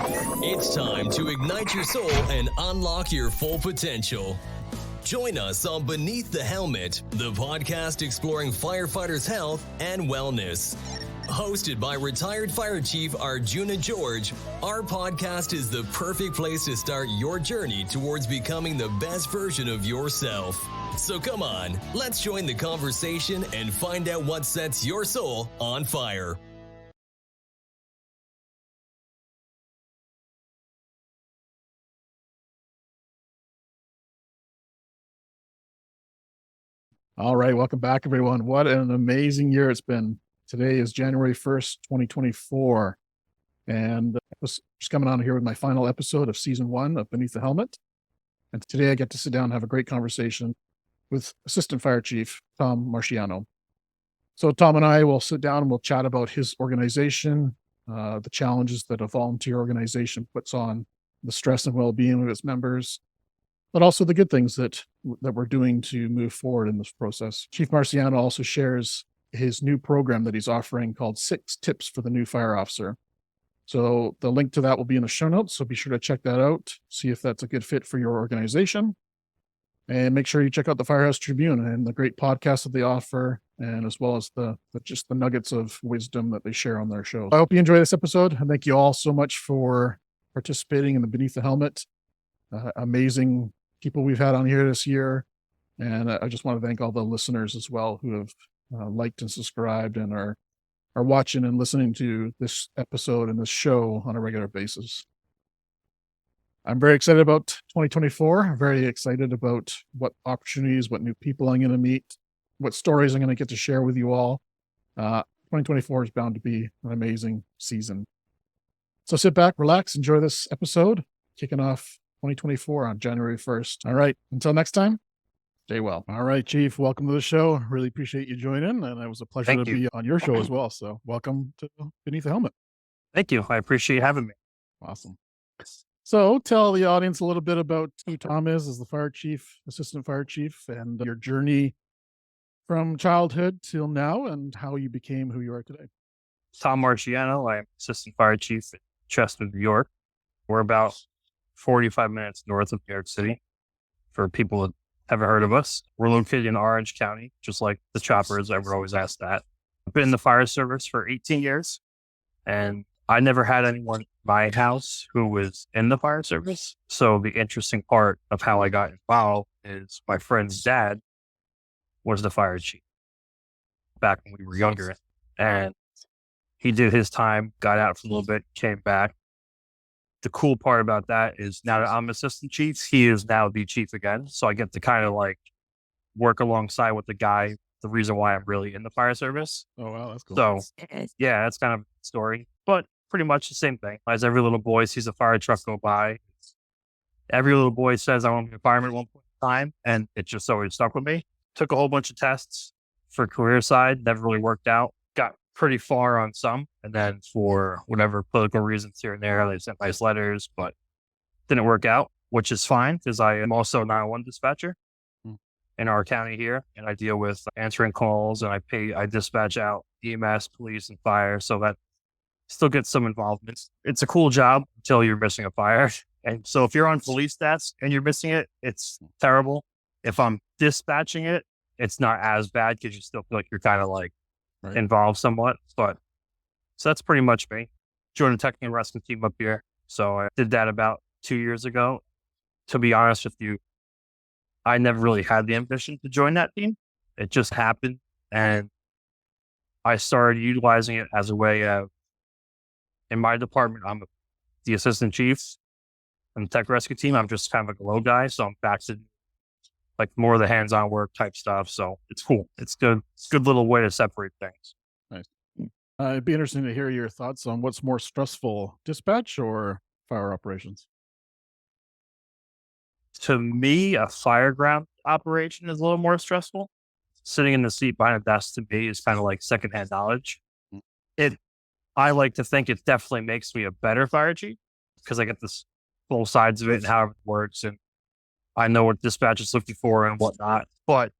It's time to ignite your soul and unlock your full potential. Join us on Beneath the Helmet, the podcast exploring firefighters' health and wellness. Hosted by retired Fire Chief Arjuna George, our podcast is the perfect place to start your journey towards becoming the best version of yourself. So come on, let's join the conversation and find out what sets your soul on fire. All right, welcome back, everyone. What an amazing year it's been. Today is January 1st, 2024, and I was just coming on here with my final episode of Season 1 of Beneath the Helmet. And today I get to sit down and have a great conversation with Assistant Fire Chief Tom Machiano. So Tom and I will sit down and we'll chat about his organization, the challenges that a volunteer organization puts on, the stress and well-being of its members, but also the good things that we're doing to move forward in this process. Chief Marciano also shares his new program that he's offering called 6 Tips for the New Fire Officer. So the link to that will be in the show notes, so be sure to check that out, see if that's a good fit for your organization. And make sure you check out the Firehouse Tribune and the great podcasts that they offer, and as well as the nuggets of wisdom that they share on their show. I hope you enjoy this episode, and thank you all so much for participating in the Beneath the Helmet. Amazing people we've had on here this year. And I just want to thank all the listeners as well who have liked and subscribed and are watching and listening to this episode and this show on a regular basis. I'm very excited about 2024. I'm very excited about what opportunities, what new people I'm going to meet, what stories I'm going to get to share with you all. 2024 is bound to be an amazing season. So sit back, relax, enjoy this episode, kicking off 2024 on January 1st. All right, until next time, stay well. All right, Chief, welcome to the show. Really appreciate you joining, and it was a pleasure to be on your show as well. So welcome to Beneath the Helmet. Thank you. I appreciate having me. Awesome. So tell the audience a little bit about who Tom is as the Fire Chief, Assistant Fire Chief, and your journey from childhood till now and how you became who you are today. Tom Marchiano. I'm Assistant Fire Chief in Chester, New York. We're about 45 minutes north of New York City. For people that haven't heard of us, we're located in Orange County, just like the choppers. I would always ask that. I've been in the fire service for 18 years, and I never had anyone in my house who was in the fire service. So the interesting part of how I got involved is my friend's dad was the fire chief back when we were younger. And he did his time, got out for a little bit, came back. The cool part about that is now that I'm assistant chief, he is now the chief again. So I get to kind of like work alongside with the guy, the reason why I'm really in the fire service. Oh, wow, that's cool. So yeah, that's kind of a story, but pretty much the same thing. As every little boy sees a fire truck go by, every little boy says, I want to be a fireman at one point in time. And it just always stuck with me. Took a whole bunch of tests for career side, never really worked out. Got pretty far on some. And then for whatever political reasons here and there, they sent nice letters, but didn't work out, which is fine because I am also a 911 dispatcher in our county here. And I deal with answering calls and I dispatch out EMS, police, and fire. So that still gets some involvement. It's a cool job until you're missing a fire. And so if you're on police stats and you're missing it, it's terrible. If I'm dispatching it, it's not as bad because you still feel like you're kind of like involved somewhat. But so that's pretty much me. Joined the technical rescue team up here. So I did that about 2 years ago. To be honest with you, I never really had the ambition to join that team. It just happened. And I started utilizing it as a way of, in my department, I'm the assistant chief and the tech rescue team. I'm just kind of like a low guy. So I'm back to like more of the hands-on work type stuff. So it's cool. It's good. It's a good little way to separate things. Nice. It'd be interesting to hear your thoughts on what's more stressful, dispatch or fire operations. To me, a fireground operation is a little more stressful. Sitting in the seat behind a desk to me is kind of like secondhand knowledge. I like to think it definitely makes me a better fire chief because I get this both sides of it and how it works. And I know what dispatch is looking for and whatnot. But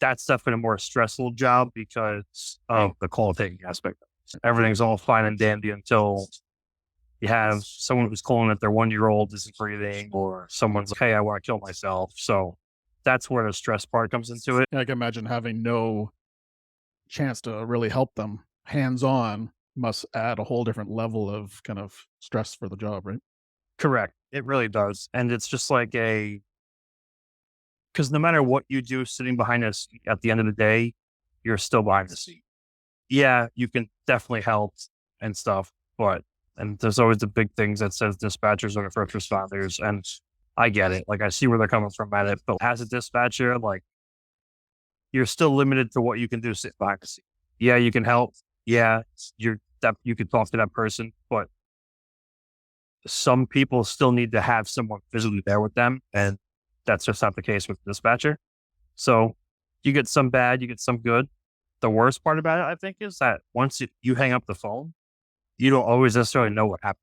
that's definitely a more stressful job because of the call taking aspect. Everything's all fine and dandy until You have someone who's calling that their 1-year-old isn't breathing, or someone's like, hey, I want to kill myself. So that's where the stress part comes into it. I can imagine having no chance to really help them hands-on must add a whole different level of kind of stress for the job, right? Correct. It really does. And it's just like because no matter what you do sitting behind us at the end of the day, you're still behind the seat. Yeah, you can definitely help and stuff, and there's always the big things that says dispatchers are first responders. And I get it. Like, I see where they're coming from at it. But as a dispatcher, like, you're still limited to what you can do sit behind the seat. Yeah, you can help. Yeah, you could talk to that person, but some people still need to have someone physically there with them. And that's just not the case with the dispatcher. So you get some bad, you get some good. The worst part about it, I think, is that once you hang up the phone, you don't always necessarily know what happened.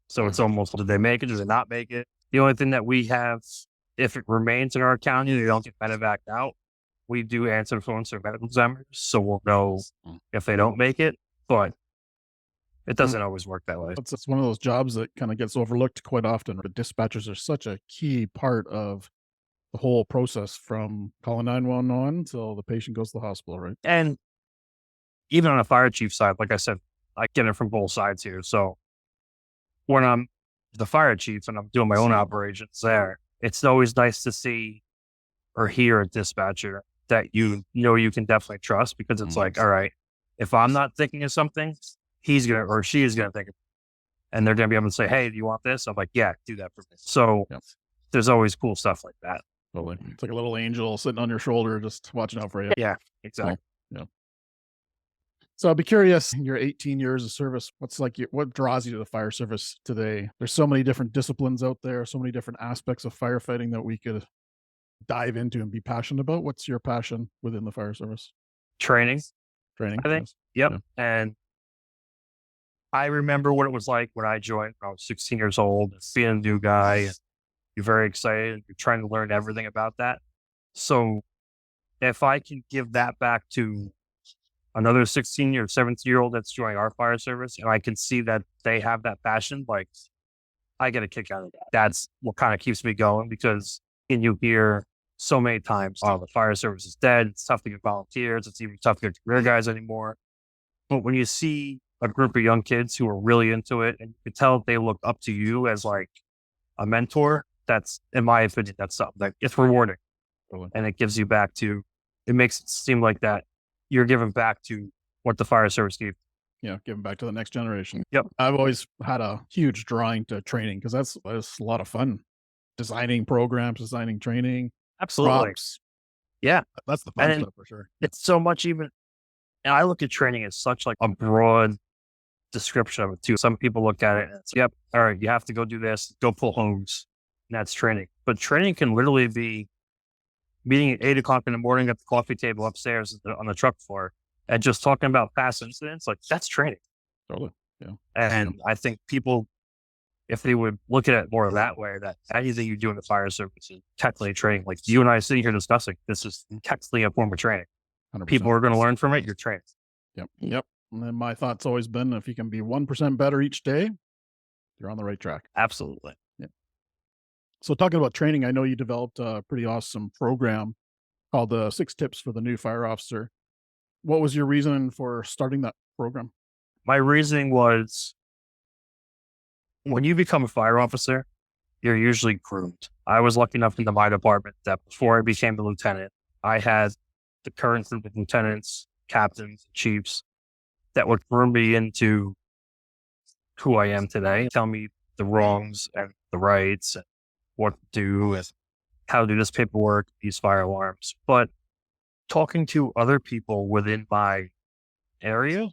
So it's almost, did they make it? Did they not make it? The only thing that we have, if it remains in our county, they don't get medevaced out. We do answer the phones for medical examiners, so we'll know if they don't make it, but it doesn't always work that way. It's one of those jobs that kind of gets overlooked quite often. The dispatchers are such a key part of the whole process from calling 911 till the patient goes to the hospital, right? And even on a fire chief side, like I said, I get it from both sides here. So when I'm the fire chief and I'm doing my own operations there, it's always nice to see or hear a dispatcher that you can definitely trust, because it's like, all right, if I'm not thinking of something, he's going to, or she is going to think of it. And they're going to be able to say, hey, do you want this? I'm like, yeah, do that for me. So there's always cool stuff like that. Totally. It's like a little angel sitting on your shoulder, just watching out for you. Yeah, exactly. Yeah. So I'd be curious, in your 18 years of service, what draws you to the fire service today? There's so many different disciplines out there, so many different aspects of firefighting that we could dive into and be passionate about. What's your passion within the fire service? Training, I think. yes. Yep. Yeah. And I remember what it was like when I joined when I was 16 years old, being a new guy. You're very excited and you're trying to learn everything about that. So if I can give that back to another 16 or 17-year-old that's joining our fire service, and I can see that they have that passion, like, I get a kick out of that. That's what kind of keeps me going, because you hear so many times, oh, the fire service is dead. It's tough to get volunteers. It's even tough to get career guys anymore. But when you see a group of young kids who are really into it, and you can tell they look up to you as like a mentor, that's, in my opinion, that's something that it's rewarding. And it gives you back to, it makes it seem like that you're giving back to what the fire service gave. Yeah, giving back to the next generation. Yep. I've always had a huge drawing to training, because that's a lot of fun. Designing programs, designing training. Absolutely. Props. Yeah. That's the fun stuff for sure. It's so much even, and I look at training as such like a broad description of it too. Some people look at it and it's, yep, all right, you have to go do this, go pull hose, and that's training. But training can literally be meeting at 8 o'clock in the morning at the coffee table upstairs on the truck floor and just talking about past incidents. Like, that's training. Totally. Yeah. And I think people, if they would look at it more that way, that anything you do in the fire service is technically training. Like you and I sitting here discussing, this is technically a form of training. 100%. People are going to learn from it. You're trained. Yep. And then my thought's always been, if you can be 1% better each day, you're on the right track. Absolutely. Yeah. So talking about training, I know you developed a pretty awesome program called the 6 Tips for the New Fire Officer. What was your reason for starting that program? My reasoning was, when you become a fire officer, you're usually groomed. I was lucky enough into my department that before I became a lieutenant, I had the current group of lieutenants, captains, chiefs that would groom me into who I am today, tell me the wrongs and the rights and what to do and how to do this paperwork, these fire alarms. But talking to other people within my area,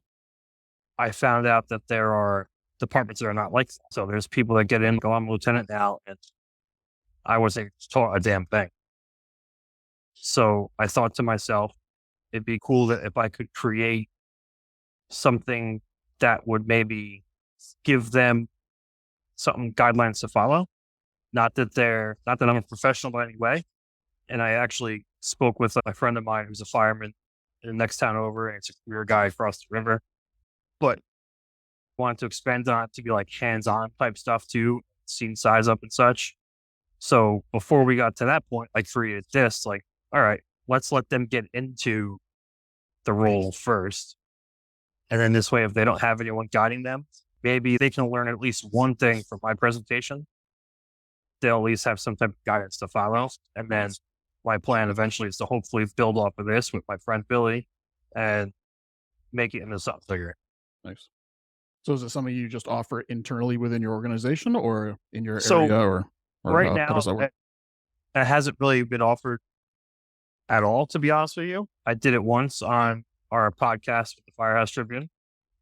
I found out that there are departments that are not like that. So there's people that get in, go, I'm a lieutenant now, and I wasn't taught a damn thing. So I thought to myself, it'd be cool that if I could create something that would maybe give them something guidelines to follow. Not that I'm a professional by any way. And I actually spoke with a friend of mine who's a fireman in the next town over, and it's a career guy across the river. But wanted to expand on it to be like hands-on type stuff too, scene size up and such. So before we got to that point, I created this, like, all right, let's let them get into the role first. And then this way, if they don't have anyone guiding them, maybe they can learn at least one thing from my presentation. They'll at least have some type of guidance to follow. And then my plan eventually is to hopefully build off of this with my friend Billy and make it into something bigger. Nice. So is it something you just offer internally within your organization or in your So area or right how now, does that work? it hasn't really been offered at all, to be honest with you. I did it once on our podcast with the Firehouse Tribune.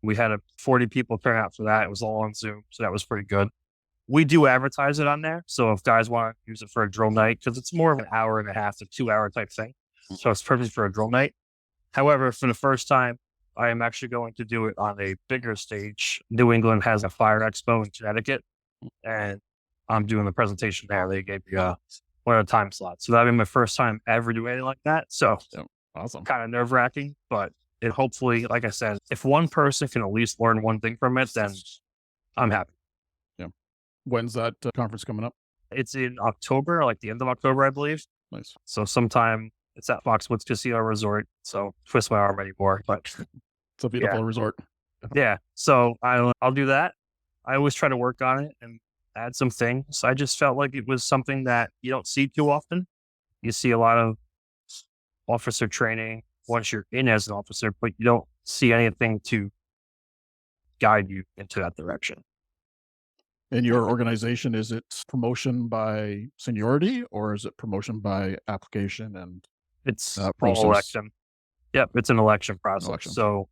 We had 40 people turn out for that. It was all on Zoom, so that was pretty good. We do advertise it on there. So if guys want to use it for a drill night, because it's more of an hour and a half to 2 hour type thing. So it's perfect for a drill night. However, for the first time, I am actually going to do it on a bigger stage. New England has a fire expo in Connecticut, and I'm doing the presentation there. They gave me one of the time slots. So that'll be my first time ever doing anything like that. So Awesome. kind of nerve wracking, but it hopefully, like I said, if one person can at least learn one thing from it, then I'm happy. Yeah. When's that conference coming up? It's in October, like the end of October, I believe. Nice. So sometime it's at Foxwoods Casino Resort. So twist my arm anymore, but It's a beautiful resort. yeah. So I'll do that. I always try to work on it and add some things. I just felt like it was something that you don't see too often. You see a lot of officer training once you're in as an officer, but you don't see anything to guide you into that direction. In your organization, is it promotion by seniority or is it promotion by application and It's process? all election. Yep, it's an election process. Election. So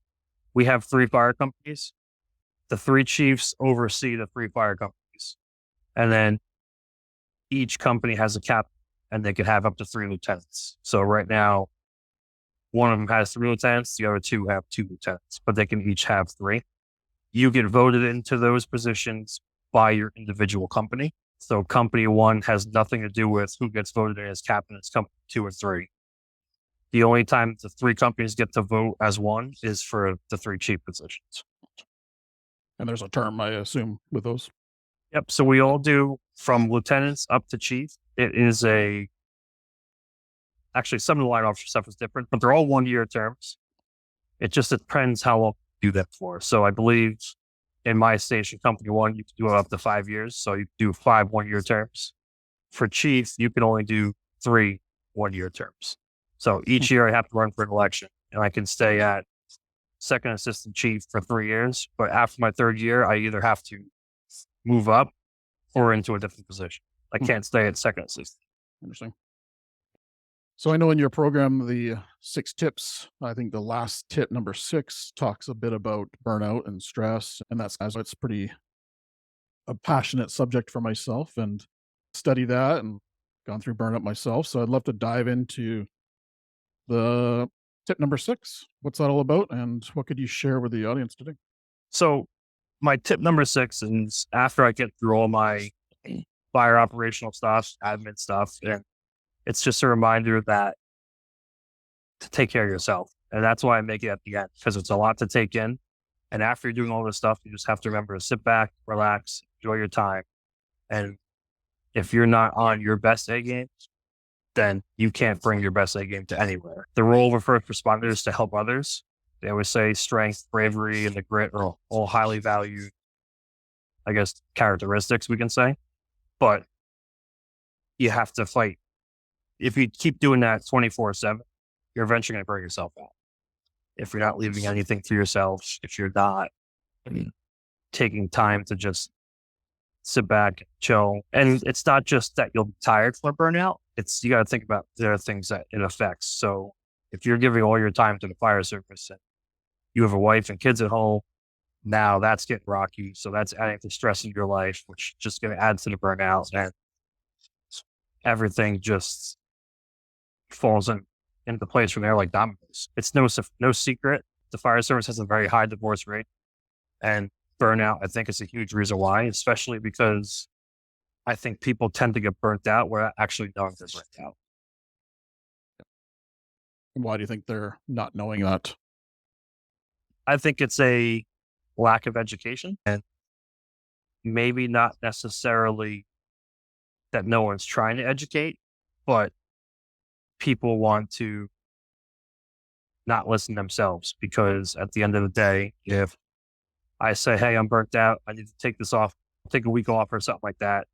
we have 3 fire companies. The 3 chiefs oversee the 3 fire companies. And then each company has a captain and they could have up to 3 lieutenants. So right now, one of them has 3 lieutenants, the other 2 have 2 lieutenants, but they can each have 3. You get voted into those positions by your individual company. So company 1 has nothing to do with who gets voted in as captain. It's company 2 or 3. The only time the 3 companies get to vote as one is for the 3 chief positions. And there's a term, I assume, with those. Yep. So we all do from lieutenants up to chief. It is actually some of the line officer stuff is different, but they're all 1-year terms. It just depends how long you do that for. So I believe in my station, company 1, you can do it up to 5 years. So you do 5 1-year terms. For chief, you can only do 3 1-year terms. So each year I have to run for an election and I can stay at second assistant chief for 3 years. But after my 3rd year, I either have to move up or into a different position. I can't stay at second assistant. Interesting. So I know in your program, the 6 tips, I think the last tip, number 6, talks a bit about burnout and stress. And it's pretty a passionate subject for myself and study that and gone through burnout myself. So I'd love to dive into the tip number 6. What's that all about? And what could you share with the audience today? So my tip number 6 is after I get through all my fire operational stuff, admin stuff, and it's just a reminder that to take care of yourself. And that's why I make it at the end, because it's a lot to take in. And after you're doing all this stuff, you just have to remember to sit back, relax, enjoy your time. And if you're not on your best A game, then you can't bring your best A game to anywhere. The role of a first responder is to help others. They always say strength, bravery, and the grit are all highly valued, I guess, characteristics we can say. But you have to fight. If you keep doing that 24/7, you're eventually going to burn yourself out. If you're not leaving anything for yourself, if you're not taking time to just sit back and chill. And it's not just that you'll be tired from a burnout. You got to think about there are things that it affects. So if you're giving all your time to the fire service and you have a wife and kids at home, now that's getting rocky. So that's adding to stress in your life, which is just going to add to the burnout, and everything just falls into place from there like dominoes. It's no secret. The fire service has a very high divorce rate, and burnout, I think, is a huge reason why, especially because I think people tend to get burnt out where actually knowing they're burnt out. And why do you think they're not knowing that? I think it's lack of education, and maybe not necessarily that no one's trying to educate, but people want to not listen themselves, because at the end of the day, if I say, hey, I'm burnt out, I need to take this off, take a week off or something like that,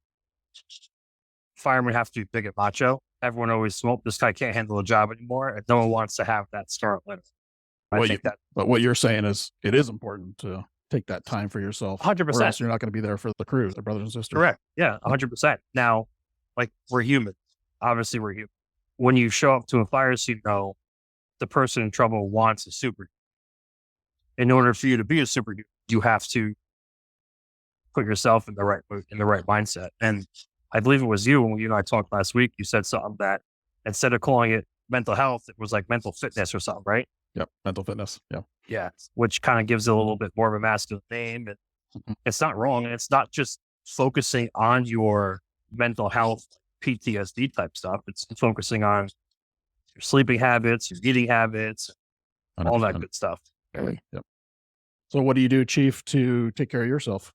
firemen have to be big and macho. Everyone always, well, this guy can't handle a job anymore, and no one wants to have that start letter. But what you're saying is it is important to take that time for yourself. 100%. Or else you're not going to be there for the crew, the brothers and sisters. Correct. Yeah, 100%. Now, like, we're human. Obviously, we're human. When you show up to a fire scene, though, the person in trouble wants a superhero. In order for you to be a superhero, you have to put yourself in the right mindset. And I believe it was you, when you and I talked last week, you said something that instead of calling it mental health, it was like mental fitness or something, right? Yep. Mental fitness. Yeah. Yeah. Which kind of gives it a little bit more of a masculine name. And it's not wrong. And it's not just focusing on your mental health, PTSD type stuff. It's focusing on your sleeping habits, your eating habits, 100%. all that good stuff. Yep. So what do you do, Chief, to take care of yourself?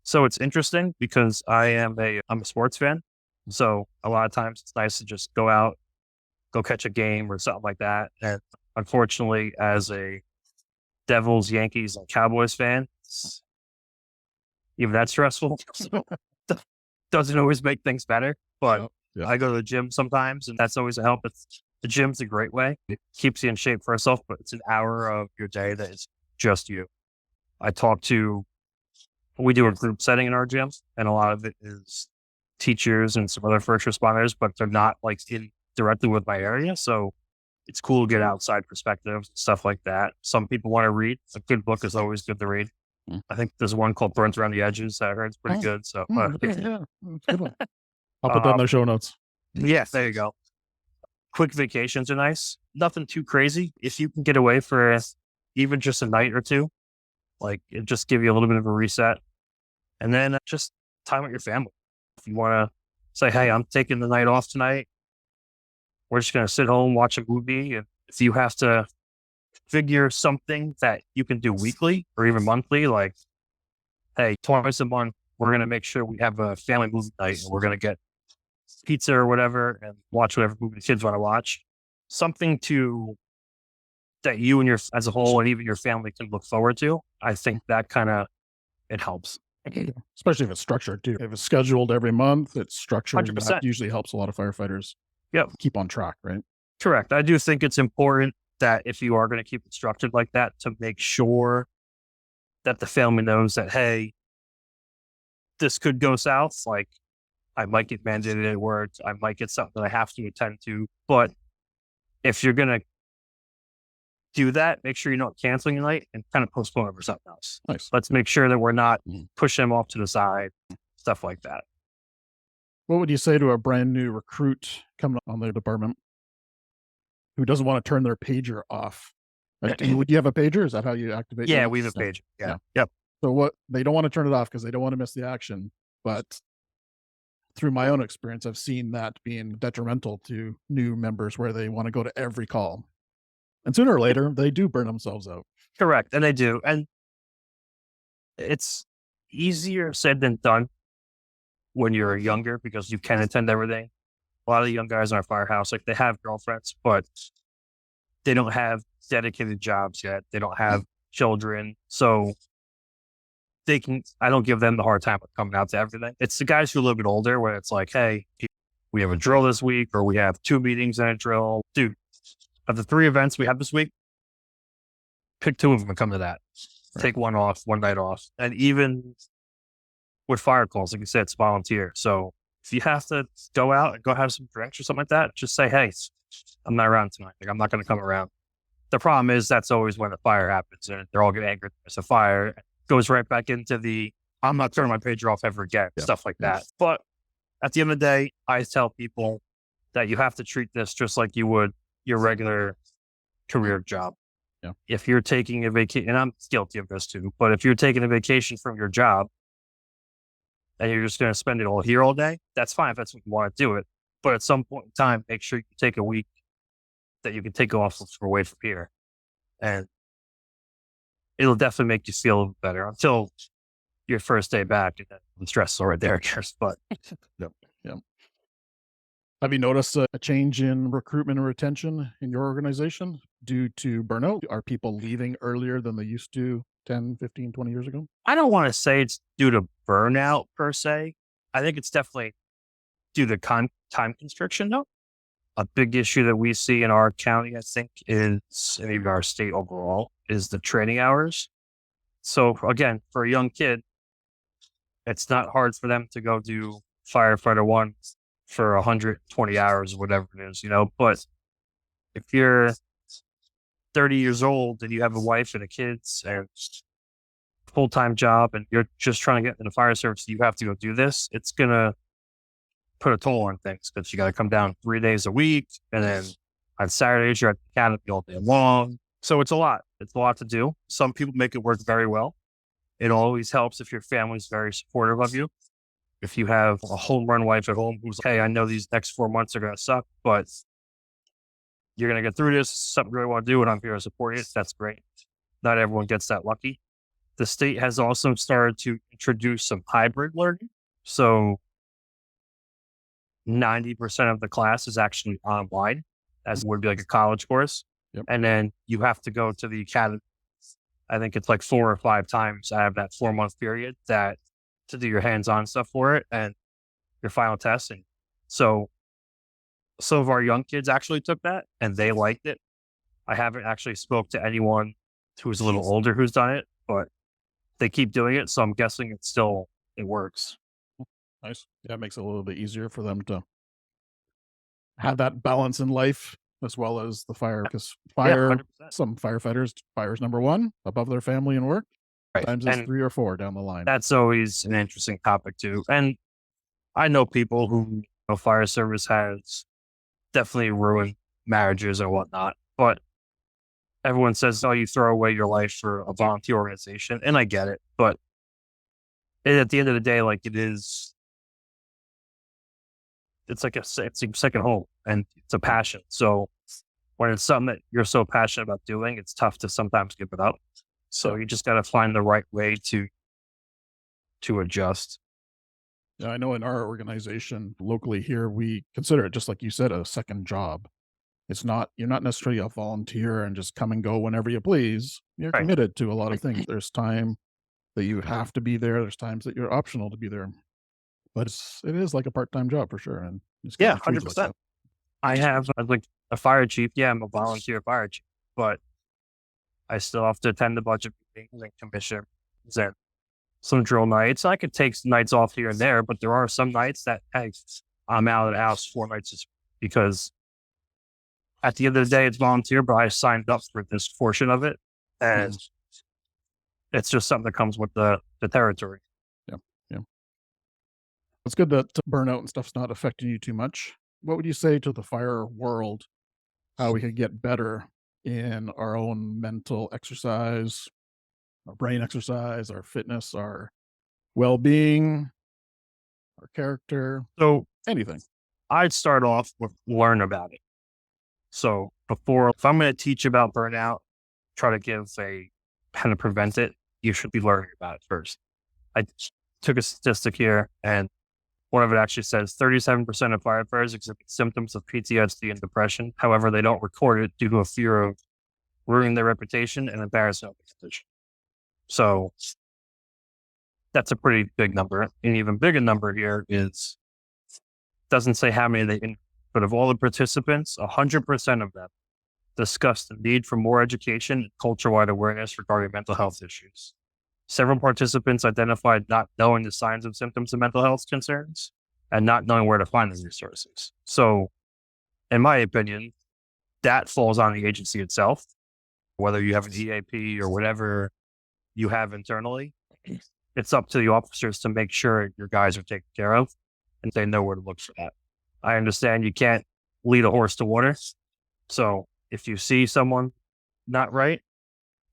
So it's interesting because I'm a sports fan. So a lot of times it's nice to just go out, go catch a game or something like that. And unfortunately, as a Devils, Yankees, and Cowboys fan, even that's stressful. So doesn't always make things better, but yeah. I go to the gym sometimes, and that's always a help. The gym's a great way. It keeps you in shape for yourself, but it's an hour of your day that is just you. We do a group setting in our gym, and a lot of it is teachers and some other first responders, but they're not like in directly with my area. So it's cool to get outside perspectives, stuff like that. Some people want to read. A good book is always good to read. I think there's one called Burnt Around the Edges that I heard is pretty good. So yeah, it's a good one. I'll put that in the show notes. Yeah, there you go. Quick vacations are nice. Nothing too crazy. If you can get away for even just a night or two, like it just give you a little bit of a reset. And then just time with your family. If you want to say, hey, I'm taking the night off tonight, we're just going to sit home, watch a movie. And if you have to figure something that you can do weekly or even monthly, like, hey, twice a month, we're going to make sure we have a family movie night, and we're going to get pizza or whatever and watch whatever movie the kids want to watch. Something that you and as a whole and even your family can look forward to. I think that it helps. Especially if it's structured too. If it's scheduled every month, it's structured. 100%. That usually helps a lot of firefighters keep on track, right? Correct. I do think it's important that if you are going to keep it structured like that, to make sure that the family knows that, hey, this could go south. Like, I might get mandated at work. I might get something that I have to attend to. But if you're going to do that, make sure you're not canceling a night and kind of postpone it for something else. Nice. Let's make sure that we're not pushing them off to the side, stuff like that. What would you say to a brand new recruit coming on their department who doesn't want to turn their pager off? Would you have a pager? Is that how you activate? Yeah, we have a pager. Yeah. Yep. So they don't want to turn it off because they don't want to miss the action. But through my own experience, I've seen that being detrimental to new members where they want to go to every call. And sooner or later, they do burn themselves out. Correct. And they do. And it's easier said than done when you're younger because you can attend everything. A lot of the young guys in our firehouse, like, they have girlfriends, but they don't have dedicated jobs yet. They don't have children. So I don't give them the hard time of coming out to everything. It's the guys who are a little bit older where it's like, hey, we have a drill this week, or we have 2 meetings and a drill. Dude, of the 3 events we have this week, pick 2 of them and come to that. Right. Take one night off. And even with fire calls, like you said, it's volunteer. So if you have to go out and go have some drinks or something like that, just say, hey, I'm not around tonight. Like, I'm not going to come around. The problem is that's always when the fire happens and they're all getting angry. There's a fire. It goes right back into I'm not turning my pager off ever again, stuff like that. But at the end of the day, I tell people that you have to treat this just like you would your regular career job. Yeah. If you're taking a vacation, and I'm guilty of this too, but if you're taking a vacation from your job and you're just going to spend it all here all day, that's fine if that's what you want to do it. But at some point in time, make sure you take a week that you can take off away from here. And it'll definitely make you feel better until your first day back, and then the stress is already there, I guess. But Yep. Yep. Have you noticed a change in recruitment and retention in your organization due to burnout? Are people leaving earlier than they used to 10, 15, 20 years ago? I don't want to say it's due to burnout per se. I think it's definitely due to time constriction, though. A big issue that we see in our county, I think, is, and even our state overall, is the training hours. So again, for a young kid, it's not hard for them to go do Firefighter 1 for 120 hours, whatever it is, But if you're 30 years old and you have a wife and a kids and full-time job and you're just trying to get into the fire service, you have to go do this, it's going to put a toll on things because you got to come down 3 days a week. And then on Saturdays, you're at the academy all day long. So it's a lot. It's a lot to do. Some people make it work very well. It always helps if your family's very supportive of you. If you have a home run wife at home who's like, hey, I know these next 4 months are going to suck, but you're going to get through this. Something you really want to do, and I'm here to support you. That's great. Not everyone gets that lucky. The state has also started to introduce some hybrid learning. So 90% of the class is actually online, as would be like a college course. Yep. And then you have to go to the academy. I think it's like 4 or 5 times out of that 4-month period to do your hands-on stuff for it and your final testing. So some of our young kids actually took that and they liked it. I haven't actually spoke to anyone who's a little older who's done it, but they keep doing it. So I'm guessing it works. Nice. Yeah, it makes it a little bit easier for them to have that balance in life as well as the fire, because Yeah, 100%. some firefighters, fire's number one above their family and work. Right. Sometimes it's 3 or 4 down the line. That's always an interesting topic too. And I know people who fire service has definitely ruined marriages and whatnot, but everyone says, oh, you throw away your life for a volunteer organization. And I get it, but at the end of the day, like it's like it's a second home and it's a passion. So when it's something that you're so passionate about doing, it's tough to sometimes give it up. So you just got to find the right way to adjust. Yeah, I know in our organization locally here, we consider it, just like you said, a second job. You're not necessarily a volunteer and just come and go whenever you please. You're Right. committed to a lot of things. There's time that you have to be there. There's times that you're optional to be there. But it is like a part-time job for sure. And Yeah, 100%. I have like a fire chief. Yeah, I'm a volunteer fire chief, but I still have to attend the budget meetings and commission and some drill nights. I could take nights off here and there, but there are some nights that, hey, I'm out of the house 4 nights because at the end of the day, it's volunteer, but I signed up for this portion of it. And it's just something that comes with the territory. Yeah. Yeah. It's good that burnout and stuff's not affecting you too much. What would you say to the fire world, how we could get better in our own mental exercise, our brain exercise, our fitness, our well-being, our character, So anything? I'd start off with learn about it. So if I'm going to teach about burnout, try to give how to prevent it, you should be learning about it first. I took a statistic here and one of it actually says 37% of firefighters exhibit symptoms of PTSD and depression. However, they don't record it due to a fear of ruining their reputation and embarrassing their position. So that's a pretty big number. An even bigger number here doesn't say how many but of all the participants, 100% of them discussed the need for more education and culture-wide awareness regarding mental health issues. Several participants identified not knowing the signs and symptoms of mental health concerns and not knowing where to find the resources. So, in my opinion, that falls on the agency itself, whether you have an EAP or whatever you have internally. It's up to the officers to make sure your guys are taken care of and they know where to look for that. I understand you can't lead a horse to water. So if you see someone not right,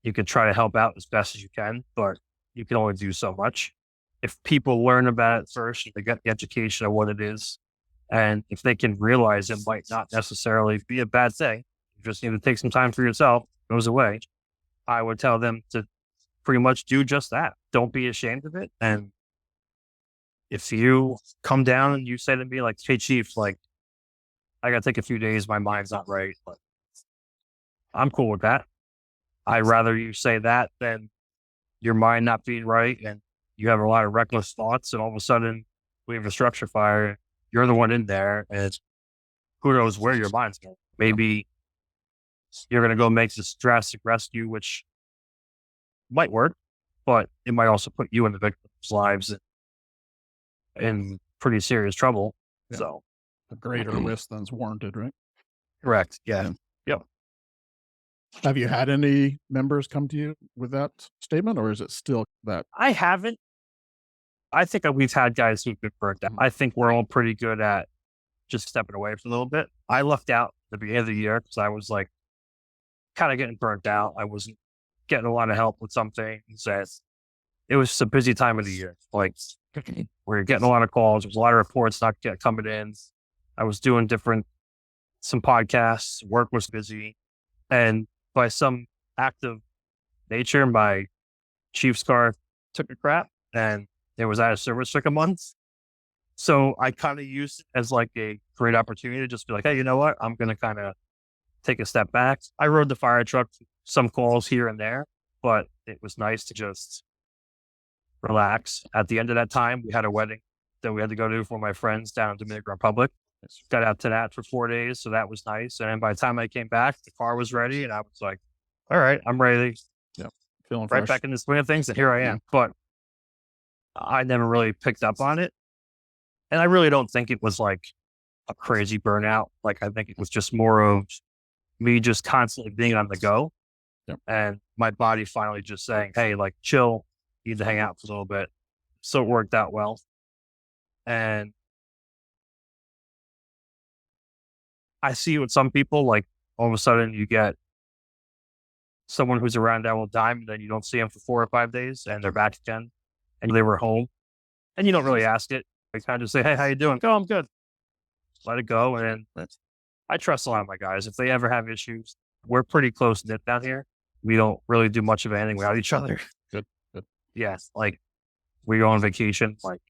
you can try to help out as best as you can, but you can only do so much. If people learn about it first, they get the education of what it is, and if they can realize it might not necessarily be a bad thing, you just need to take some time for yourself, it goes away. I would tell them to pretty much do just that. Don't be ashamed of it. And if you come down and you say to me like, hey Chief, like I gotta take a few days, my mind's not right, but I'm cool with that. I'd rather you say that than your mind not being right and you have a lot of reckless thoughts and all of a sudden we have a structure fire. You're the one in there and who knows where your mind's going. Maybe you're going to go make this drastic rescue, which might work, but it might also put you and the victims' lives in pretty serious trouble. Yeah. So a greater risk than's warranted, right? correct. Yeah. Yep. Have you had any members come to you with that statement, or is it still that? I haven't. I think we've had guys who've been burnt out. I think we're all pretty good at just stepping away for a little bit. I left out at the beginning of the year because I was like kind of getting burnt out. I wasn't getting a lot of help with some things. It was just a busy time of the year. Like we were getting a lot of calls. There was a lot of reports not coming in. I was doing some podcasts. Work was busy. And by some act of nature, my Chief's car took a crap and it was out of service for like a month. So I kind of used it as like a great opportunity to just be like, hey, you know what? I'm going to kind of take a step back. I rode the fire truck, some calls here and there, but it was nice to just relax. At the end of that time, we had a wedding that we had to go to for my friends down in Dominican Republic. Got out to that for 4 days. So that was nice. And then by the time I came back, the car was ready and I was like, all right, I'm ready. Yeah. Feeling right fresh. back in the swing of things. And here I am. But I never really picked up on it. And I really don't think it was like a crazy burnout. Like I think it was just more of me just constantly being on the go. Yep. And my body finally just saying, hey, like chill, you need to hang out for a little bit. So it worked out well. And I see with some people, like all of a sudden you get someone who's around that will dime and then you don't see them for 4 or 5 days and they're back again and they were home and you don't really ask it. They kind of just say, hey, how you doing? Oh, I'm good. Let it go. And I trust a lot of my guys. If they ever have issues, we're pretty close knit down here. We don't really do much of anything without each other. Good. Yeah. Like we go on vacation, like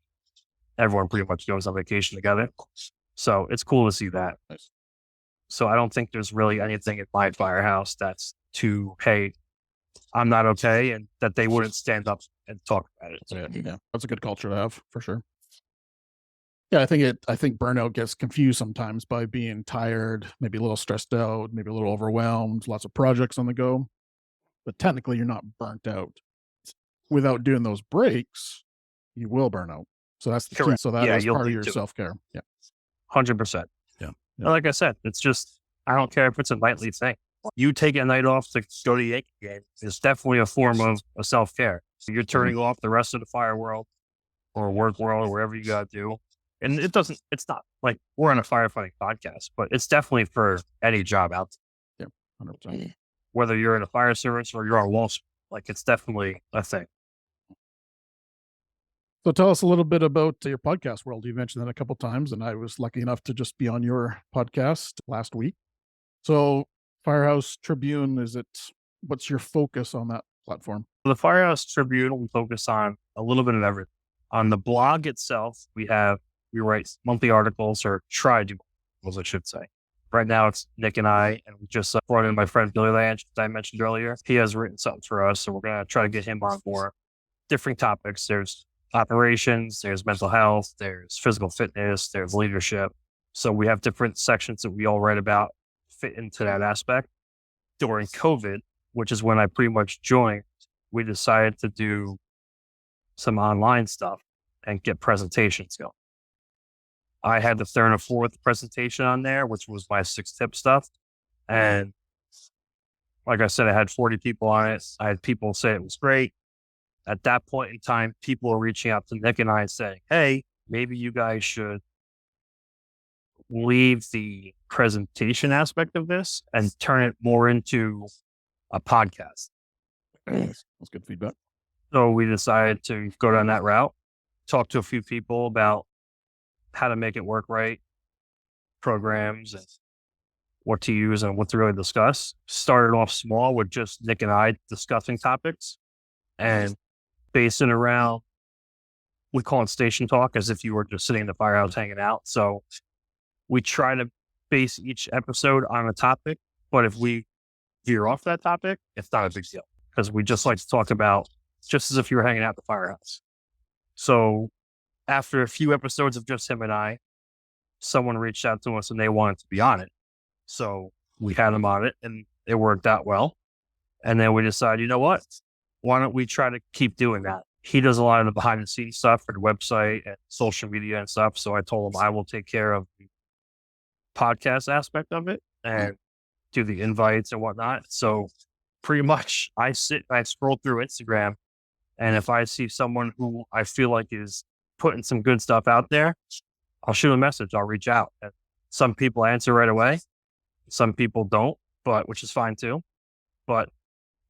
everyone pretty much goes on vacation together. So it's cool to see that. Nice. So I don't think there's really anything at my firehouse that's too, hey, I'm not okay, and that they wouldn't stand up and talk about it. Yeah. That's a good culture to have for sure. Yeah, I think burnout gets confused sometimes by being tired, maybe a little stressed out, maybe a little overwhelmed, lots of projects on the go. But technically you're not burnt out. Without doing those breaks, you will burn out. So that's the key. Correct. So that is you'll part of need your to. self-care. Yeah. 100%. Yeah. And like I said, it's just, I don't care if it's a nightly thing. You take a night off to go to the Yankee game. It's definitely a form of a self-care. So you're turning off the rest of the fire world or work world or whatever you got to do. And it's not like we're on a firefighting podcast, but it's definitely for any job out there. Yeah, 100%. Whether you're in a fire service or you're on Wall Street, like it's definitely a thing. So tell us a little bit about your podcast world. You mentioned that a couple of times, and I was lucky enough to just be on your podcast last week. So Firehouse Tribune, what's your focus on that platform? The Firehouse Tribune, we focus on a little bit of everything. On the blog itself, we write monthly articles, or try to, as I should say. Right now it's Nick and I, and we just brought in my friend Billy Lange, that I mentioned earlier. He has written something for us, so we're going to try to get him on more different topics. There's operations, there's mental health, there's physical fitness, there's leadership. So we have different sections that we all write about fit into that aspect. During COVID, which is when I pretty much joined, we decided to do some online stuff and get presentations going. I had the third and fourth presentation on there, which was my 6-tip stuff. And like I said, I had 40 people on it. I had people say it was great. At that point in time, people were reaching out to Nick and I and saying, hey, maybe you guys should leave the presentation aspect of this and turn it more into a podcast. That's good feedback. So we decided to go down that route, talk to a few people about how to make it work right, programs, and what to use and what to really discuss. Started off small with just Nick and I discussing topics. and basing around, we call it station talk, as if you were just sitting in the firehouse hanging out. So we try to base each episode on a topic, but if we veer off that topic, it's not a big deal because we just like to talk about just as if you were hanging out at the firehouse. So after a few episodes of just him and I, someone reached out to us and they wanted to be on it. So we had him on it and it worked out well. And then we decided, you know what? Why don't we try to keep doing that? He does a lot of the behind the scenes stuff for the website and social media and stuff. So I told him I will take care of the podcast aspect of it and do the invites and whatnot. So pretty much I scroll through Instagram, and if I see someone who I feel like is putting some good stuff out there, I'll shoot a message. I'll reach out. And some people answer right away. Some people don't, which is fine too. But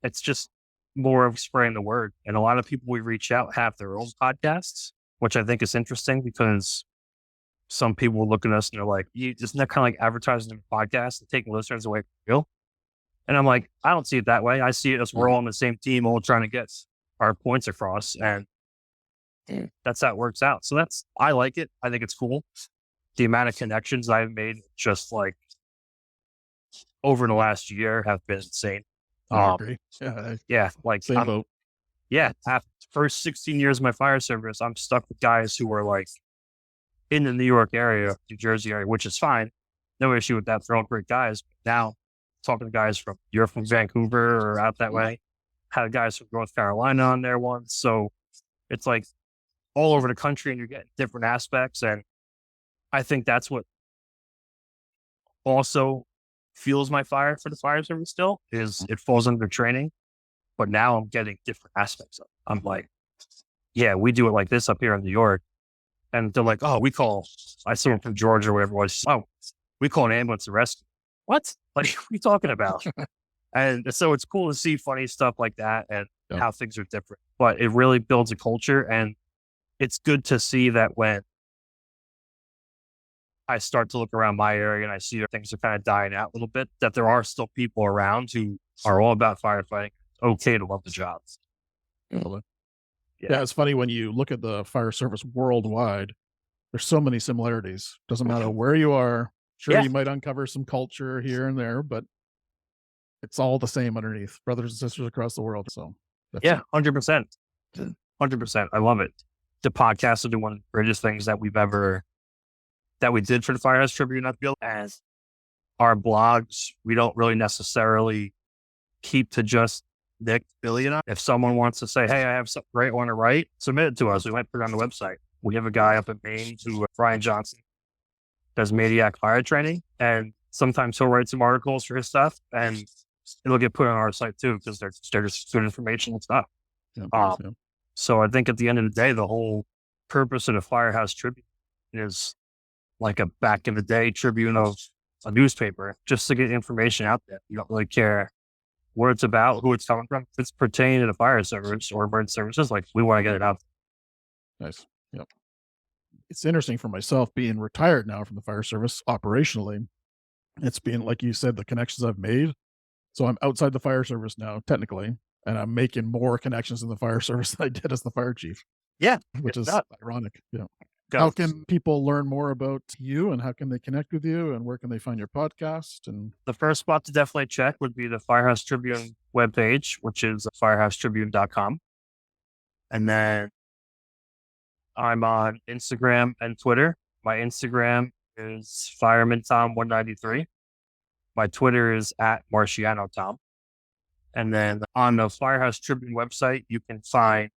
it's just more of spreading the word. And a lot of people we reach out have their own podcasts, which I think is interesting because some people will look at us and they're like, isn't that kind of like advertising a podcast and taking listeners away from you? And I'm like, I don't see it that way. I see it as we're all on the same team, all trying to get our points across. And that's how it works out. So I like it. I think it's cool. The amount of connections I've made just like over the last year have been insane. I agree. Like same boat. Yeah, after the first 16 years of my fire service, I'm stuck with guys who are like in the New York area, New Jersey area, which is fine. No issue with that. They're all great guys. But now talking to guys from Vancouver or out that way, had guys from North Carolina on there once. So it's like all over the country and you're getting different aspects. And I think that's what also fuels my fire for the fire service still is it falls under training, but now I'm getting different aspects of it. I'm like, yeah, we do it like this up here in New York. And they're like, I someone from Georgia or whatever it was. Oh, we call an ambulance a rescue. What? Like, what are you talking about? And so it's cool to see funny stuff like that and how things are different, but it really builds a culture. And it's good to see that when I start to look around my area and I see that things are kind of dying out a little bit, that there are still people around who are all about firefighting. It's okay to love the job. Yeah, it's funny when you look at the fire service worldwide, there's so many similarities. Doesn't matter where you are. Sure, you might uncover some culture here and there, but it's all the same underneath. Brothers and sisters across the world. So 100%. 100%. I love it. The podcast will do one of the greatest things that we did for the Firehouse Tribune. As our blogs, we don't really necessarily keep to just Nick, Billy, and I. If someone wants to say, hey, I have something great I want to write, submit it to us. We might put it on the website. We have a guy up in Maine who, Brian Johnson, does Maniac fire training. And sometimes he'll write some articles for his stuff and it'll get put on our site too, because they're just good information and stuff. So I think at the end of the day, the whole purpose of the Firehouse Tribune is like a back in the day Tribune of a newspaper, just to get information out there. You don't really care what it's about, who it's coming from. If it's pertaining to the fire service or emergency services, like we want to get it out there. Nice. Yep. It's interesting for myself being retired now from the fire service operationally. It's been, like you said, the connections I've made. So I'm outside the fire service now, technically, and I'm making more connections in the fire service than I did as the fire chief. Yeah. Which is ironic. How can people learn more about you and how can they connect with you and where can they find your podcast? And the first spot to definitely check would be the Firehouse Tribune webpage, which is firehousetribune.com. And then I'm on Instagram and Twitter. My Instagram is firemantom193. My Twitter is at Marchiano Tom. And then on the Firehouse Tribune website, you can find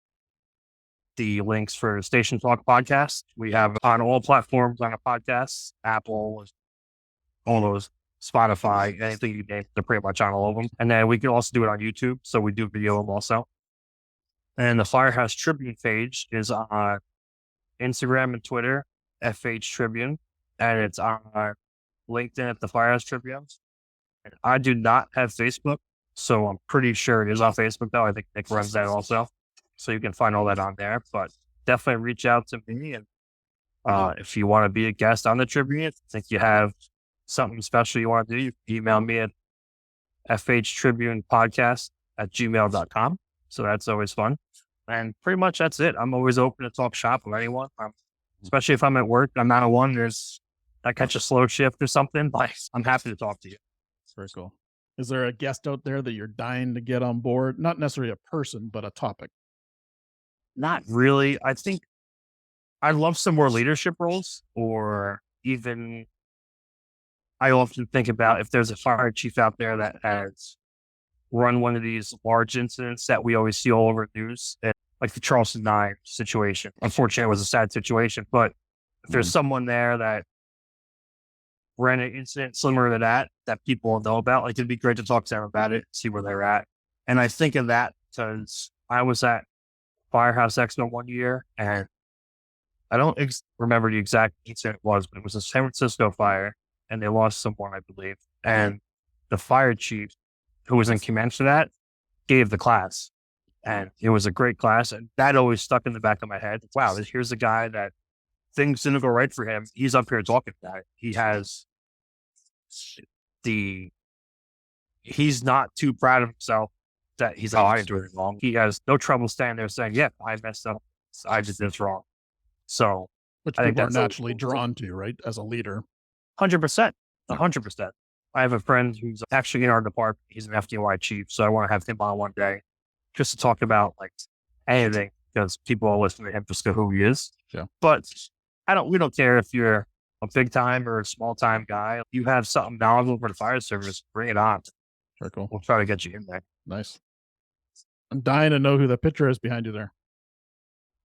the links for Station Talk podcast. We have on all platforms on a podcast, Apple, all those, Spotify, anything you name, they're pretty much on all of them. And then we can also do it on YouTube. So we do video them also. And the Firehouse Tribune page is on Instagram and Twitter, FH Tribune. And it's on LinkedIn at the Firehouse Tribune. And I do not have Facebook, so I'm pretty sure it is on Facebook though. I think Nick runs that also. So you can find all that on there, but definitely reach out to me. And if you want to be a guest on the Tribune, if you think you have something special you want to do, you can email me at fhtribunepodcast@gmail.com. So that's always fun. And pretty much that's it. I'm always open to talk shop with anyone. Especially if I'm at work, I'm not a one. I catch a slow shift or something, like I'm happy to talk to you. Very cool. Is there a guest out there that you're dying to get on board? Not necessarily a person, but a topic. Not really. I think I'd love some more leadership roles, or even I often think about if there's a fire chief out there that has run one of these large incidents that we always see all over the news, like the Charleston 9 situation. Unfortunately, it was a sad situation, but if there's someone there that ran an incident similar to that people know about, like it'd be great to talk to them about it, see where they're at. And I think of that because I was at Firehouse Expo one year, and I don't remember the exact incident it was, but it was a San Francisco fire, and they lost someone, I believe. And the fire chief, who was in command for that, gave the class. And it was a great class. And that always stuck in the back of my head. Wow, here's a guy that things didn't go right for him. He's up here talking about it. He's not too proud of himself that he's like, I didn't do anything wrong. He has no trouble standing there saying, yeah, I messed up. I did this wrong. So, which people are naturally drawn to, right? As a leader. 100%. 100%. I have a friend who's actually in our department. He's an FDY chief. So I want to have him on one day just to talk about like anything, because people are listening to him just to who he is. Yeah. But we don't care if you're a big time or a small time guy. If you have something knowledgeable for the fire service, bring it on. Very cool. We'll try to get you in there. Nice. I'm dying to know who the picture is behind you there.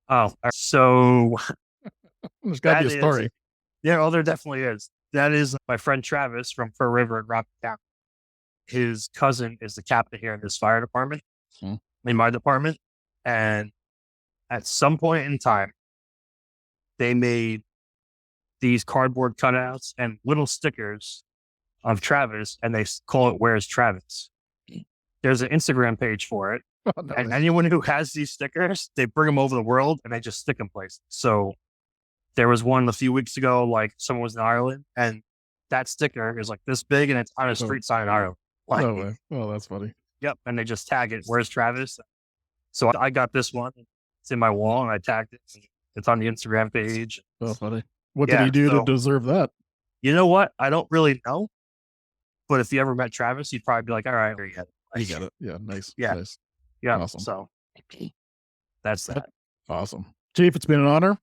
Oh, so there's got to be a story. Yeah, there definitely is. That is my friend Travis from Fur River in Rocky County. His cousin is the captain here in this fire department, in my department. And at some point in time, they made these cardboard cutouts and little stickers of Travis, and they call it Where's Travis? There's an Instagram page for it. Oh, nice. And anyone who has these stickers, they bring them over the world and they just stick them places. So there was one a few weeks ago, like someone was in Ireland, and that sticker is like this big, and it's on a street sign in Ireland. Like, no way. Oh, that's funny. Yep. And they just tag it, Where's Travis? So I got this one. It's in my wall, and I tagged it. It's on the Instagram page. Oh, funny. What did he do to deserve that? You know what? I don't really know. But if you ever met Travis, you'd probably be like, all right, here you get it. You got it. Yeah, nice. Yeah. Nice. Yeah. Awesome. So that's that. Awesome. Chief, it's been an honor.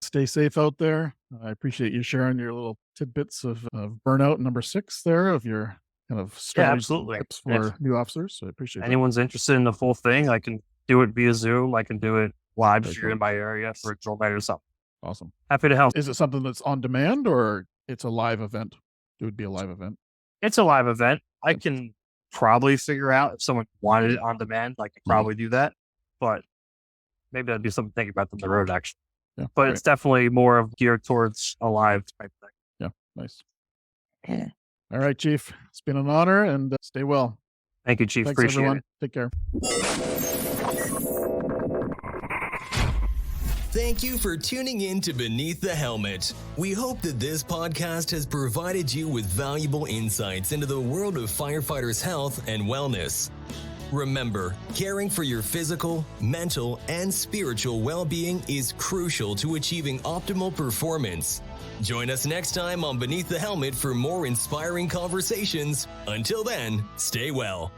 Stay safe out there. I appreciate you sharing your little tidbits of Burnout number 6 there, of your kind of absolutely tips for new officers. So I appreciate anyone's interested in the full thing. I can do it via Zoom. I can do it live if you're in my area for a drill night or something. Awesome. Happy to help. Is it something that's on demand, or it's a live event? It would be a live event. It's a live event. I can probably figure out if someone wanted it on demand. I could probably do that, but maybe that'd be something to think about down the road, actually. Yeah, but it's definitely more of geared towards a live type thing. Yeah, nice. All right, Chief. It's been an honor, and stay well. Thank you, Chief. Thanks, appreciate everyone. it. Take care. Thank you for tuning in to Beneath the Helmet. We hope that this podcast has provided you with valuable insights into the world of firefighters' health and wellness. Remember, caring for your physical, mental, and spiritual well-being is crucial to achieving optimal performance. Join us next time on Beneath the Helmet for more inspiring conversations. Until then, stay well.